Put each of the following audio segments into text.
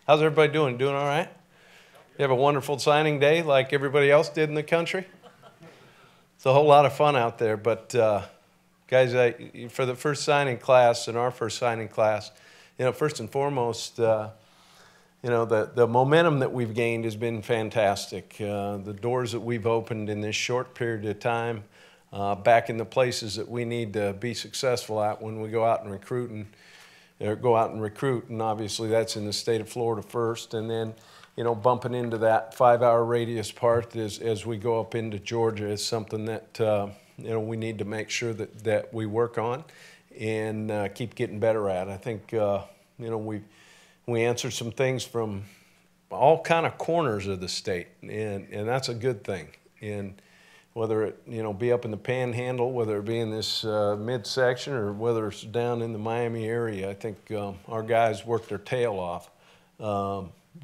How's everybody doing? Doing all right? You have a wonderful signing day like everybody else did in the country? It's a whole lot of fun out there, but guys, for the first signing class, and our first signing class, first and foremost, the momentum that we've gained has been fantastic. The doors that we've opened in this short period of time, back in the places that we need to be successful at when we go out and recruit, and obviously that's in the state of Florida first, and then bumping into that 5-hour radius part as we go up into Georgia is something that we need to make sure that we work on and keep getting better at. I think we answer some things from all kind of corners of the state, and that's a good thing. And whether it be up in the Panhandle, whether it be in this midsection, or whether it's down in the Miami area, I think our guys worked their tail off,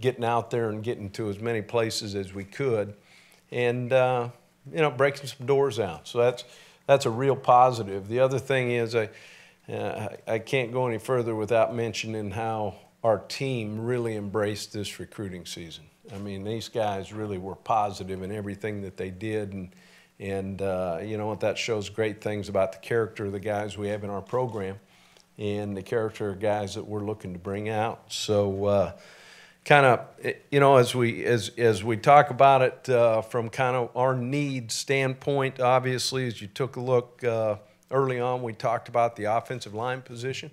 getting out there and getting to as many places as we could, and breaking some doors out. So that's a real positive. The other thing is I can't go any further without mentioning how our team really embraced this recruiting season. I mean, these guys really were positive in everything that they did, and that shows great things about the character of the guys we have in our program and the character of guys that we're looking to bring out. So as we talk about it from kind of our need standpoint, obviously, as you took a look early on, we talked about the offensive line position.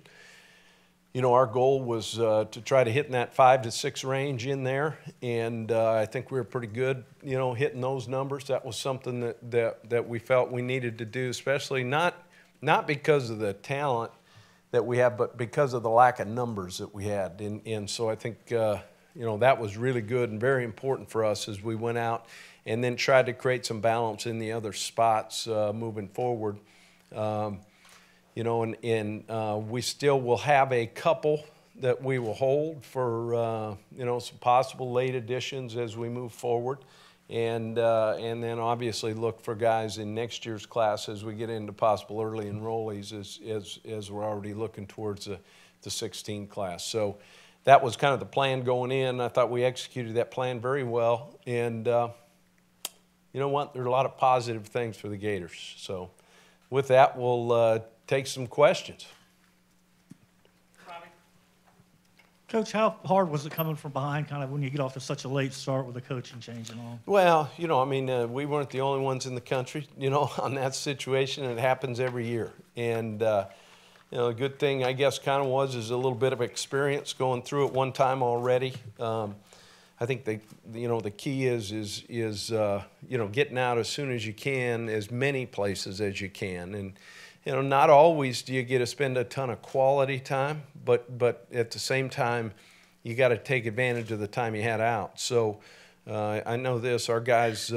Our goal was to try to hit in that 5 to 6 range in there, and I think we were pretty good, hitting those numbers. That was something that we felt we needed to do, especially not because of the talent that we have, but because of the lack of numbers that we had. And so I think, that was really good and very important for us as we went out and then tried to create some balance in the other spots moving forward. We still will have a couple that we will hold for, some possible late additions as we move forward. And then obviously look for guys in next year's class as we get into possible early enrollees as we're already looking towards the 16 class. So that was kind of the plan going in. I thought we executed that plan very well. And you know what? There are a lot of positive things for the Gators. So with that, we'll take some questions. Coach, how hard was it coming from behind kind of when you get off to such a late start with the coaching change and all? Well, we weren't the only ones in the country, on that situation. It happens every year. And, the good thing, I guess, kind of is a little bit of experience going through it one time already. I think the key is getting out as soon as you can, as many places as you can. And, not always do you get to spend a ton of quality time, but at the same time, you got to take advantage of the time you had out. So I know this, our guys,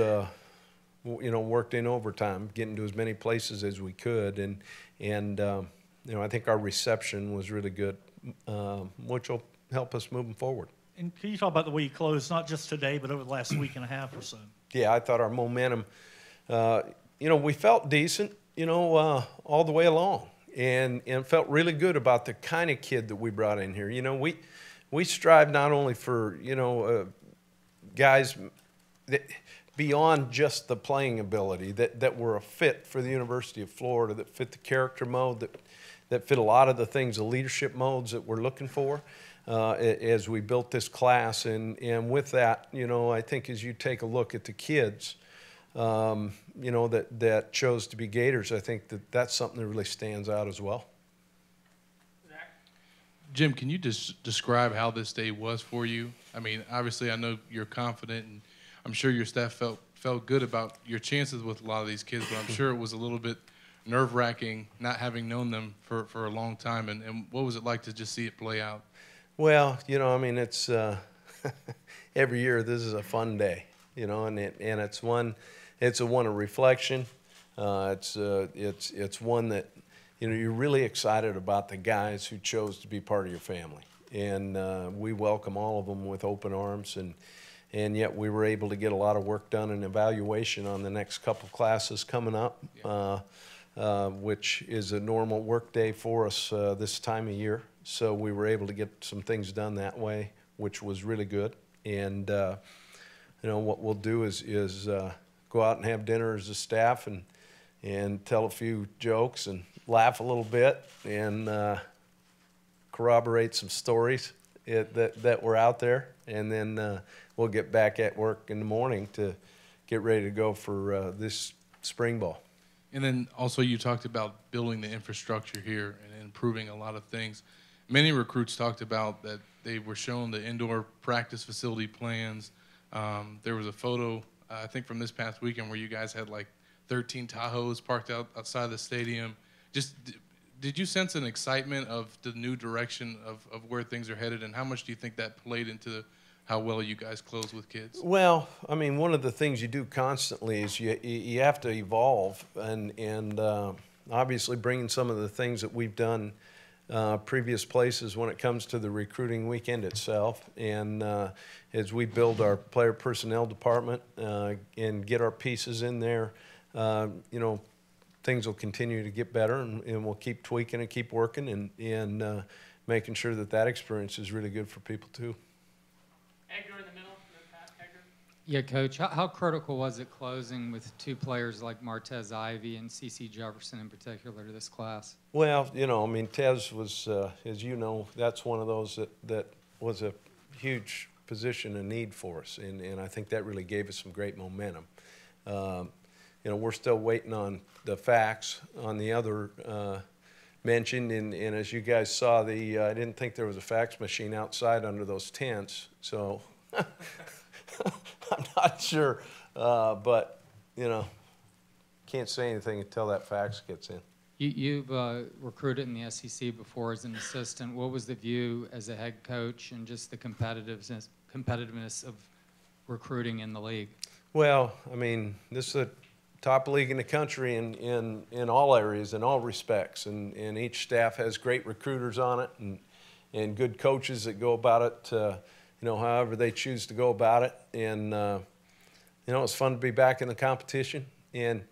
worked in overtime, getting to as many places as we could, and I think our reception was really good, which will help us moving forward. And can you talk about the way you closed, not just today, but over the last week and a half or so? Yeah, I thought our momentum, we felt decent. All the way along, and felt really good about the kind of kid that we brought in here. We strive not only for guys that beyond just the playing ability that were a fit for the University of Florida, that fit the character mode, that fit a lot of the things, the leadership modes that we're looking for as we built this class. And with that, I think as you take a look at the kids, that chose to be Gators, I think that's something that really stands out as well. Jim, can you just describe how this day was for you? I mean, obviously I know you're confident, and I'm sure your staff felt good about your chances with a lot of these kids, but I'm sure it was a little bit nerve-wracking not having known them for a long time. And what was it like to just see it play out? Well, it's every year this is a fun day, and it's one of reflection. It's one that you're really excited about the guys who chose to be part of your family, and we welcome all of them with open arms, and yet we were able to get a lot of work done and evaluation on the next couple classes coming up, which is a normal work day for us this time of year. So we were able to get some things done that way. which was really good. And what we'll do is go out and have dinner as a staff and tell a few jokes and laugh a little bit and corroborate some stories that were out there. And then we'll get back at work in the morning to get ready to go for this spring ball. And then also you talked about building the infrastructure here and improving a lot of things. Many recruits talked about that they were shown the indoor practice facility plans. There was a photo, I think from this past weekend, where you guys had like 13 Tahoes parked outside the stadium. Just did you sense an excitement of the new direction of where things are headed, and how much do you think that played into how well you guys close with kids? Well, I mean, one of the things you do constantly is you have to evolve, and obviously bringing some of the things that we've done previous places when it comes to the recruiting weekend itself, and as we build our player personnel department and get our pieces in there, things will continue to get better, and we'll keep tweaking and keep working and making sure that experience is really good for people too. Edgar in the middle, and then Pat. Edgar. Yeah, Coach, how critical was it closing with two players like Martez Ivy and C.C. Jefferson in particular to this class? Well, I mean, Tez was, as you know, that's one of those that was a huge position and need for us, and I think that really gave us some great momentum. We're still waiting on the facts on the other mentioned, and as you guys saw, I didn't think there was a fax machine outside under those tents, so I'm not sure, but can't say anything until that fax gets in. You've recruited in the SEC before as an assistant. What was the view as a head coach and just the competitiveness of recruiting in the league? Well, I mean, this is a top league in the country in all areas, in all respects, and each staff has great recruiters on it and good coaches that go about it, however they choose to go about it. And it's fun to be back in the competition. And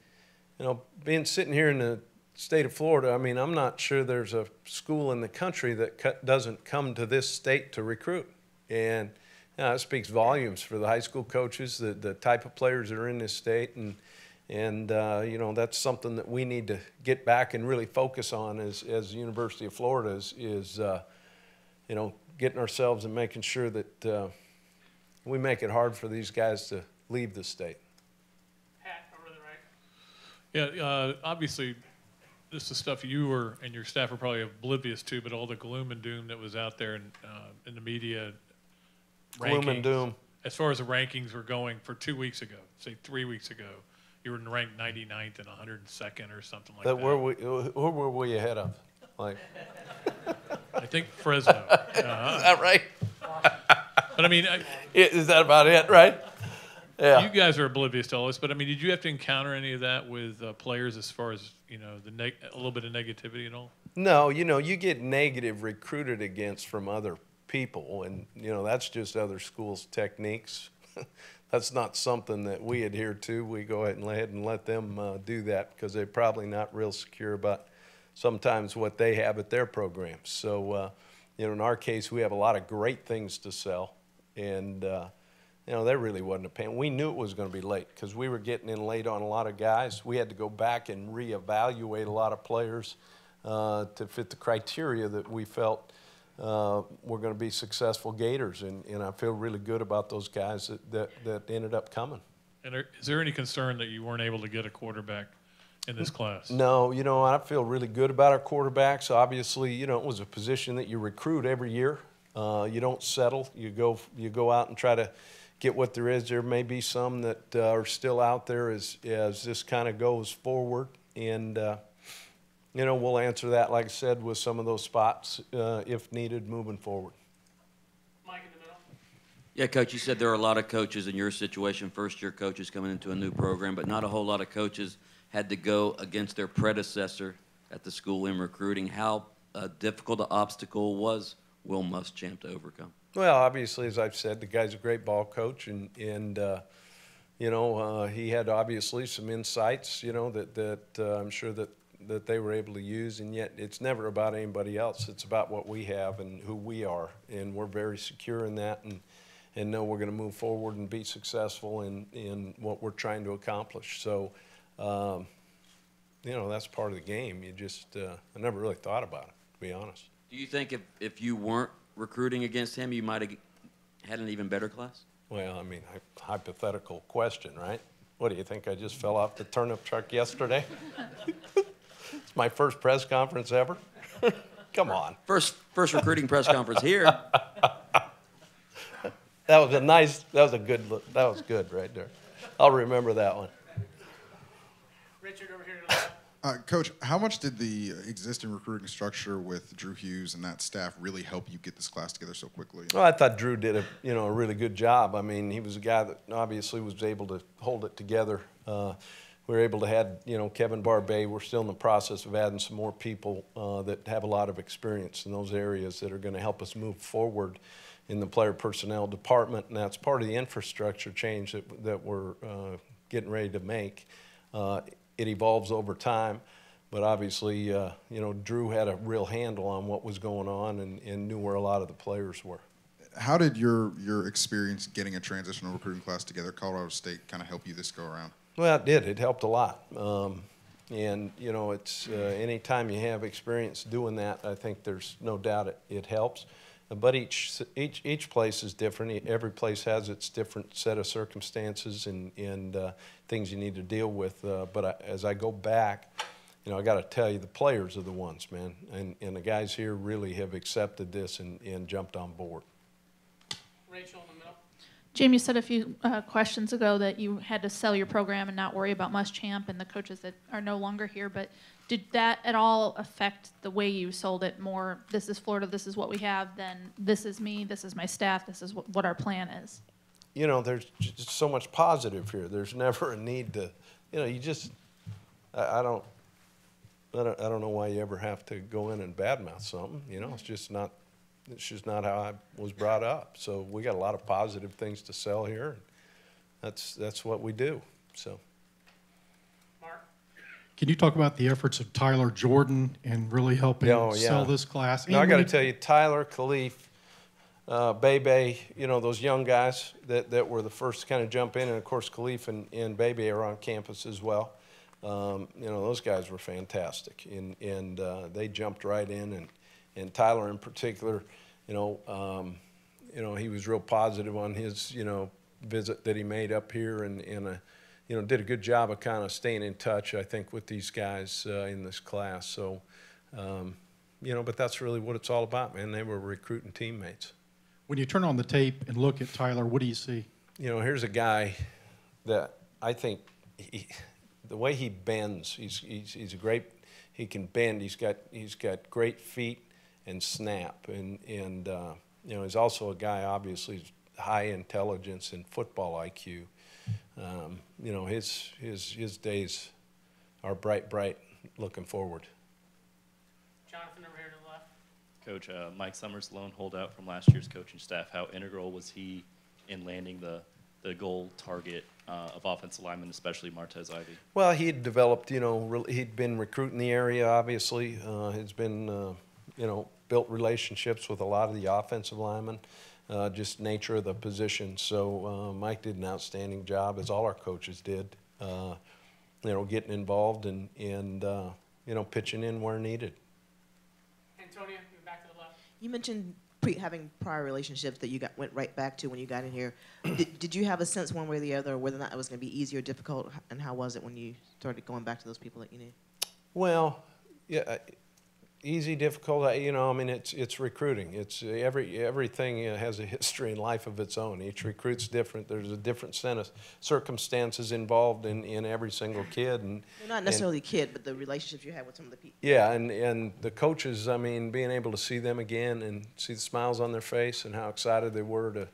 being sitting here in the state of Florida, I mean, I'm not sure there's a school in the country that doesn't come to this state to recruit. And it speaks volumes for the high school coaches, the type of players that are in this state, and that's something that we need to get back and really focus on as the University of Florida is getting ourselves and making sure that we make it hard for these guys to leave the state. Pat, over to the right. Yeah, obviously, this is stuff you and your staff are probably oblivious to, but all the gloom and doom that was out there in the media. Gloom and doom. As far as the rankings were going for 2 weeks ago, say 3 weeks ago, you were ranked 99th and 102nd or something like that. Who were we ahead of? Like, I think Fresno. Is that right? But I mean, is that about it, right? Yeah. You guys are oblivious to all this, but I mean, did you have to encounter any of that with players as far as a little bit of negativity and all? No, you get negative recruited against from other people, and that's just other schools' techniques. That's not something that we adhere to. We go ahead and let them do that because they're probably not real secure about sometimes what they have at their programs. So, in our case, we have a lot of great things to sell, and there really wasn't a pain. We knew it was going to be late because we were getting in late on a lot of guys. We had to go back and reevaluate a lot of players to fit the criteria that we felt we're going to be successful Gators, and I feel really good about those guys that ended up coming. And is there any concern that you weren't able to get a quarterback in this class? No, I feel really good about our quarterbacks. Obviously, it was a position that you recruit every year. You don't settle. You go out and try to get what there is. There may be some that are still out there as this kind of goes forward, and we'll answer that, like I said, with some of those spots if needed moving forward. Mike in the middle. Yeah, Coach, you said there are a lot of coaches in your situation, first-year coaches coming into a new program, but not a whole lot of coaches had to go against their predecessor at the school in recruiting. How difficult an obstacle was Will Muschamp to overcome? Well, obviously, as I've said, the guy's a great ball coach, and he had obviously some insights, that I'm sure that that they were able to use, and yet it's never about anybody else. It's about what we have and who we are, and we're very secure in that, and know we're going to move forward and be successful in what we're trying to accomplish. So, you know, that's part of the game. You just, I never really thought about it, to be honest. Do you think if you weren't recruiting against him, you might have had an even better class? Well, I mean, hypothetical question, right? What do you think? I just fell off the turnip truck yesterday? It's my first press conference ever. Come on. First recruiting press conference here. That was good right there. I'll remember that one. Richard over here to the left. Coach, how much did the existing recruiting structure with Drew Hughes and that staff really help you get this class together so quickly? Well, I thought Drew did a really good job. I mean, he was a guy that obviously was able to hold it together. We were able to have, Kevin Barbay. We're still in the process of adding some more people that have a lot of experience in those areas that are going to help us move forward in the player personnel department, and that's part of the infrastructure change that we're getting ready to make. It evolves over time, but obviously, Drew had a real handle on what was going on and knew where a lot of the players were. How did your experience getting a transitional recruiting class together at Colorado State kind of help you this go around? Well, it did. It helped a lot. And, it's anytime you have experience doing that, I think there's no doubt it helps. But each place is different. Every place has its different set of circumstances and things you need to deal with. But as I go back, I got to tell you, the players are the ones, man. And the guys here really have accepted this and jumped on board. Rachel in the middle. Jim, you said a few questions ago that you had to sell your program and not worry about Muschamp and the coaches that are no longer here, but did that at all affect the way you sold it more, this is Florida, this is what we have, than this is me, this is my staff, this is what our plan is? There's just so much positive here. There's never a need to, you just, I don't know why you ever have to go in and badmouth something. It's just not how I was brought up. So we got a lot of positive things to sell here. That's what we do. So. Mark? Can you talk about the efforts of Tyler Jordan and really helping sell this class? No, I got to tell you, Tyler, Khalif, Bebe, those young guys that were the first to kind of jump in, and of course Khalif and Bebe are on campus as well. Those guys were fantastic, and they jumped right in, and Tyler in particular, he was real positive on his, visit that he made up here, and did a good job of kind of staying in touch, I think, with these guys in this class. So, but that's really what it's all about, man. They were recruiting teammates. When you turn on the tape and look at Tyler, what do you see? Here's a guy that I think the way he bends, he's a great. He can bend. He's got great feet and snap, and he's also a guy, obviously, high intelligence and football IQ. His days are bright looking forward. Jonathan over here to the left. Coach, Mike Summers, lone holdout from last year's coaching staff. How integral was he in landing the goal target of offensive linemen, especially Martez Ivey? Well, he'd developed, he'd been recruiting the area, obviously. He's been, built relationships with a lot of the offensive linemen, just nature of the position. So Mike did an outstanding job, as all our coaches did, getting involved and pitching in where needed. Antonia, you're back to the left. You mentioned having prior relationships that you went right back to when you got in here. Did you have a sense one way or the other whether or not it was going to be easy or difficult, and how was it when you started going back to those people that you knew? Well, yeah, easy, difficult. It's recruiting. It's everything has a history and life of its own. Each recruit's different. There's a different set of circumstances involved in every single kid, and not necessarily kid, but the relationships you had with some of the people. Yeah, and the coaches. being able to see them again and see the smiles on their face and how excited they were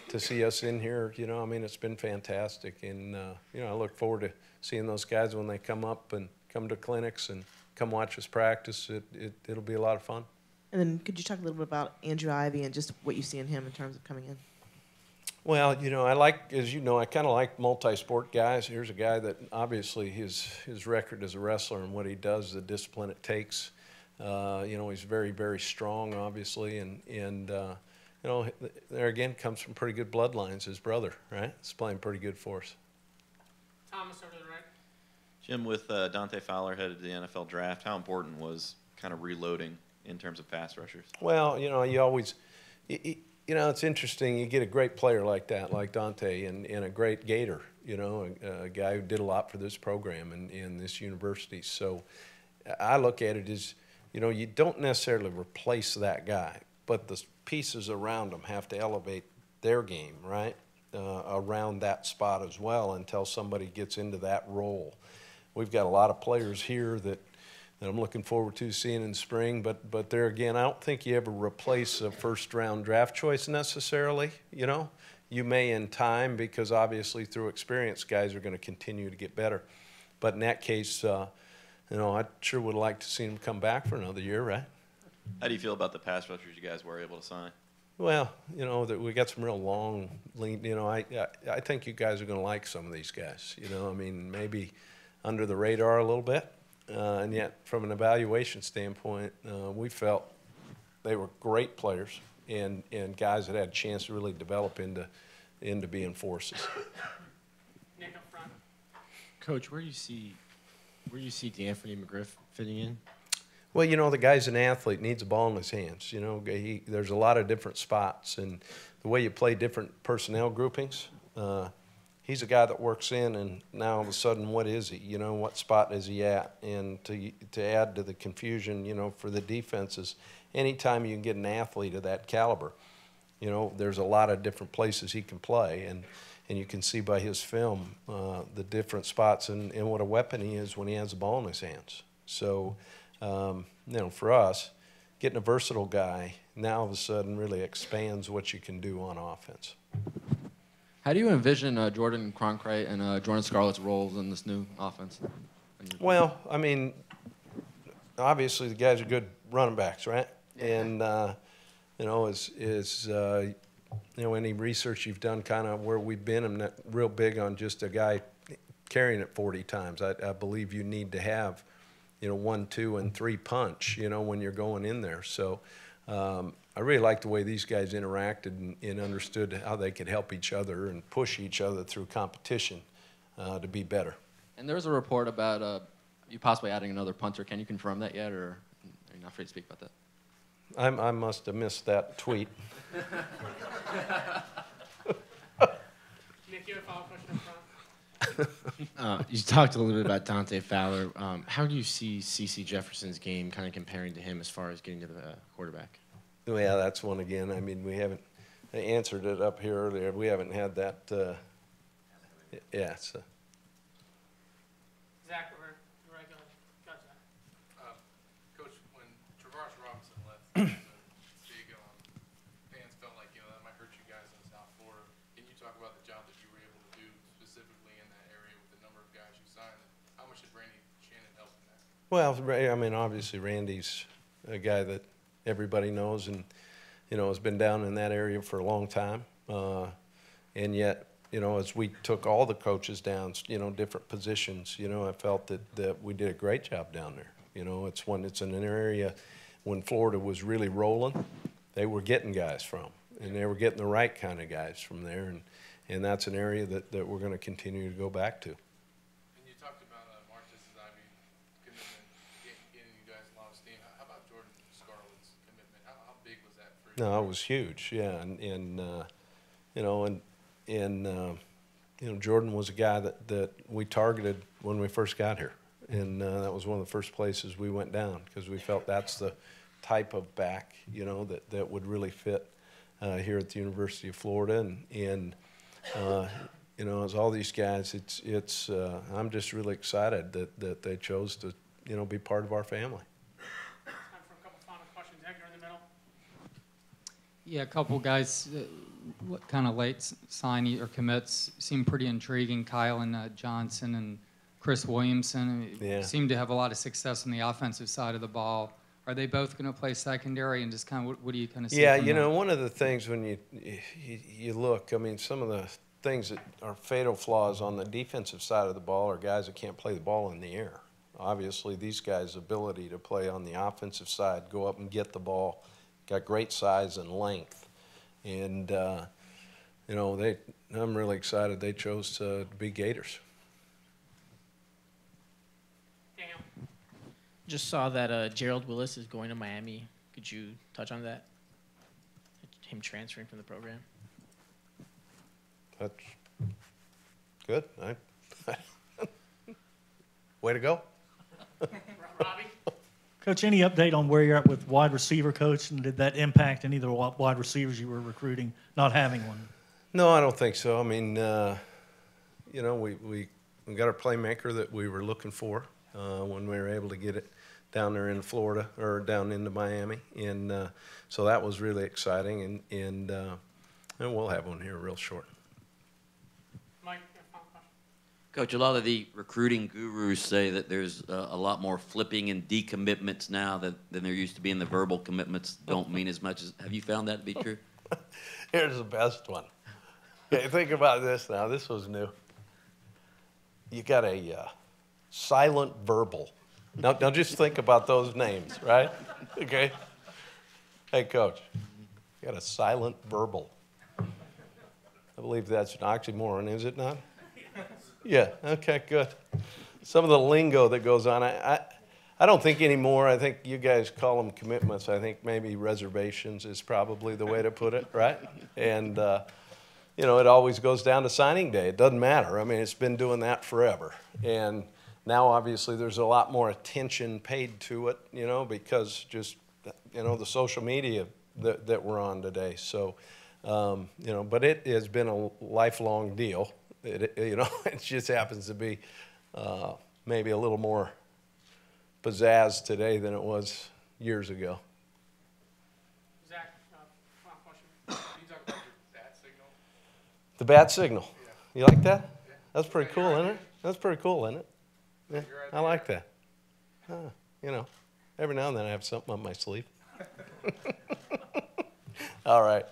to see us in here. It's been fantastic, and I look forward to seeing those guys when they come up and come to clinics and come watch us practice. It'll be a lot of fun. And then could you talk a little bit about Andrew Ivey and just what you see in him in terms of coming in? Well, I like, as you know, I kind of like multi-sport guys. Here's a guy that obviously his record as a wrestler and what he does, the discipline it takes. He's very, very strong, obviously, and there again comes from pretty good bloodlines. His brother, right? He's playing pretty good for us. Thomas over to the right. Jim, with Dante Fowler headed to the NFL draft, how important was kind of reloading in terms of pass rushers? Well, you always, it's interesting. You get a great player like that, like Dante, and a great gator, a guy who did a lot for this program and in this university. So I look at it as, you don't necessarily replace that guy, but the pieces around them have to elevate their game, right, around that spot as well until somebody gets into that role. We've got a lot of players here that I'm looking forward to seeing in spring, but there again, I don't think you ever replace a first-round draft choice necessarily, You may in time because obviously through experience, guys are going to continue to get better. But in that case, I sure would like to see him come back for another year, right? How do you feel about the pass rushers you guys were able to sign? Well, that we got some real long, lean. I think you guys are going to like some of these guys. Maybe under the radar a little bit, and yet from an evaluation standpoint, we felt they were great players and guys that had a chance to really develop into being forces. Nick up front. Coach, where do you see D'Anthony McGriff fitting in? Well, the guy's an athlete, needs a ball in his hands. There's a lot of different spots, and the way you play different personnel groupings, he's a guy that works in, and now all of a sudden, what is he? What spot is he at? And to add to the confusion, for the defenses, anytime you can get an athlete of that caliber, there's a lot of different places he can play, and you can see by his film the different spots and what a weapon he is when he has the ball in his hands. So, for us, getting a versatile guy now all of a sudden really expands what you can do on offense. How do you envision Jordan Kronk and Jordan Scarlett's roles in this new offense? Well, obviously the guys are good running backs, right? And any research you've done, kind of where we've been, I'm not real big on just a guy carrying it 40 times. I believe you need to have 1, 2, and 3 punch, when you're going in there. So I really like the way these guys interacted and understood how they could help each other and push each other through competition to be better. And there was a report about you possibly adding another punter. Can you confirm that yet, or are you not free to speak about that? I must have missed that tweet. Nick, you have a follow-up question up front? You talked a little bit about Dante Fowler. How do you see C.C. Jefferson's game kind of comparing to him as far as getting to the quarterback? Yeah, that's one again. We haven't answered it up here earlier. We haven't had that. Yeah. So. Zach, we're right going. Go, Zach. Coach, when Travaris Robinson left, fans felt like that might hurt you guys in South Florida. Can you talk about the job that you were able to do specifically in that area with the number of guys you signed? And how much did Randy Shannon help in that? Well, obviously Randy's a guy that everybody knows and, has been down in that area for a long time. And yet, as we took all the coaches down, different positions, I felt that we did a great job down there. It's in an area when Florida was really rolling, they were getting guys from, and they were getting the right kind of guys from there. And that's an area that we're going to continue to go back to. And you talked about Martez's Ivy commitment, getting you guys a lot of steam. How about Jordan Scarlett's commitment? How big was that for you? No, it was huge, yeah. Jordan was a guy that we targeted when we first got here. And that was one of the first places we went down because we felt that's the type of back, that would really fit here at the University of Florida. And as all these guys, I'm just really excited that they chose to, be part of our family. Time for a couple final questions. Zach, you're in the middle. Yeah, a couple guys, kind of late signing or commits seem pretty intriguing. Kyle and Johnson and Chris Williamson seem to have a lot of success on the offensive side of the ball. Are they both going to play secondary, and just kind of what do you kind of see? Yeah, from you that? know, one of the things when you look, I mean, some of the things that are fatal flaws on the defensive side of the ball are guys that can't play the ball in the air. Obviously, these guys' ability to play on the offensive side, go up and get the ball, got great size and length. And, you know, I'm really excited they chose to be Gators. Just saw that Gerald Willis is going to Miami. Could you touch on that? Him transferring from the program. That's good. Way to go. Coach, any update on where you're at with wide receiver coach, and did that impact any of the wide receivers you were recruiting, not having one? No, I don't think so. I mean, you know, we got our playmaker that we were looking for when we were able to get it down there in Florida or down into Miami, and so that was really exciting. And we'll have one here real short. Mike, your final question. Coach, a lot of the recruiting gurus say that there's a lot more flipping and decommitments now than there used to be, and the verbal commitments don't mean as much. Have you found that to be true? Here's the best one. Okay, think about this now. This was new. You got a silent verbal. Now just think about those names, right? Okay. Hey, Coach, you got a silent verbal. I believe that's an oxymoron, is it not? Yeah, okay, good. Some of the lingo that goes on, I don't think anymore. I think you guys call them commitments. I think maybe reservations is probably the way to put it, right? And, you know, it always goes down to signing day. It doesn't matter. I mean, it's been doing that forever. And now, obviously, there's a lot more attention paid to it, you know, because just, you know, the social media that we're on today. So, you know, but it has been a lifelong deal. You know, it just happens to be maybe a little more pizzazz today than it was years ago. Zach, final question. Can you talk about your bat signal? The bat signal. You like that? That's pretty cool, isn't it? That's pretty cool, isn't it? Yeah, I like that. You know, every now and then I have something up my sleeve. All right.